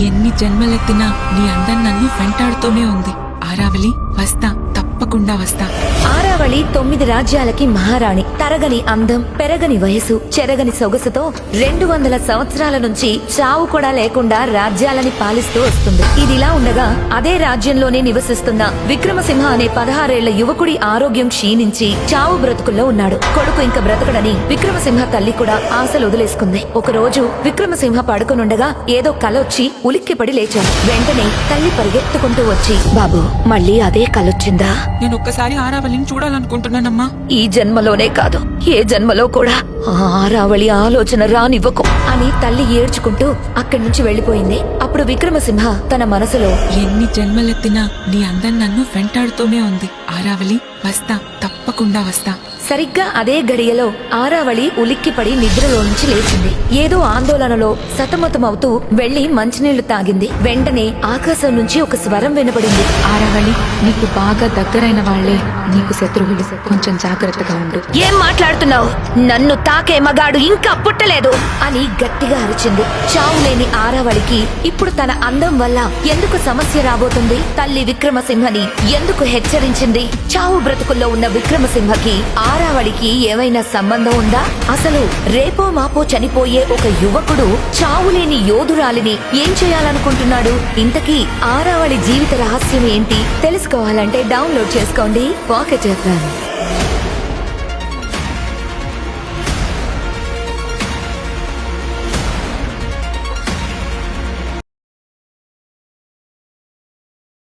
ఎన్ని జన్మలెత్తినా నీ అందం నన్ను వెంటాడుతూనే ఉంది. ఆరావళి, వస్తా, తప్పకుండా వస్తా. ఆరావళి 9 రాజ్యాలకి మహారాణి. తరగని అందం, పెరగని వయసు, చెరగని సొగసుతో 200 సంవత్సరాల నుంచి చావు కూడా లేకుండా రాజ్యాలని పాలిస్తూ వస్తుంది. ఇదిలా ఉండగా అదే రాజ్యంలోనే నివసిస్తున్న విక్రమసింహ అనే 16 ఏళ్ల యువకుడి ఆరోగ్యం క్షీణించి చావు బ్రతుకుల్లో ఉన్నాడు. కొడుకు ఇంక బ్రతకడని విక్రమసింహ తల్లి కూడా ఆశలు వదిలేసుకుంది. ఒకరోజు విక్రమసింహ పడుకునుండగా ఏదో కలొచ్చి ఉలిక్కిపడి లేచాడు. వెంటనే తల్లి పరిగెత్తుకుంటూ వచ్చి, బాబు మళ్ళీ అదే కలొచ్చిందా? నేను ఒక్కసారి ఆరావళిని చూడాలనుకుంటున్నానమ్మా. ఈ జన్మలోనే కాదు, ఏ జన్మలో కూడా ఆరావళి ఆలోచన రానివ్వకు అని తల్లి ఏడ్చుకుంటూ అక్కడి నుంచి వెళ్లిపోయింది. అప్పుడు విక్రమసింహ తన మనసులో, ఎన్ని జన్మలెత్తినా నీ అందం నన్ను వెంటాడుతూనే ఉంది. ఆరావళి, వస్తా, తప్పకుండా వస్తా. సరిగ్గా అదే గడియలో ఆరావళి ఉలిక్కిపడి నిద్రలో నుంచి లేచింది. ఏదో ఆందోళనలో సతమతమవుతూ వెళ్లి మంచినీళ్లు తాగింది. వెంటనే ఆకాశం నుంచి ఒక స్వరం వినపడింది. ఆరావళి, నీకు బాగా దగ్గరైన వాళ్లే నీకు శత్రువులు, కొంచెం జాగ్రత్తగా ఉండు. ఏం మాట్లాడుతున్నావు? నన్ను తాకే మగాడు ఇంకా పుట్టలేదు అని గట్టిగా అరిచింది. చావులేని ఆరావళికి ఇప్పుడు తన అందం వల్ల ఎందుకు సమస్య రాబోతుంది? తల్లి విక్రమసింహని ఎందుకు హెచ్చరించింది? చావు బ్రతుకుల్లో ఉన్న విక్రమసింహకి ఆరావళికి ఏమైనా సంబంధం ఉందా? అసలు రేపో మాపో చనిపోయే ఒక యువకుడు చావులేని యోధురాలిని ఏం చేయాలనుకుంటున్నాడు? ఇంతకీ ఆరావళి జీవిత రహస్యం ఏంటి? తెలుసుకోవాలంటే డౌన్లోడ్ చేసుకోండి పాకెట్ ఎఫ్ఎం.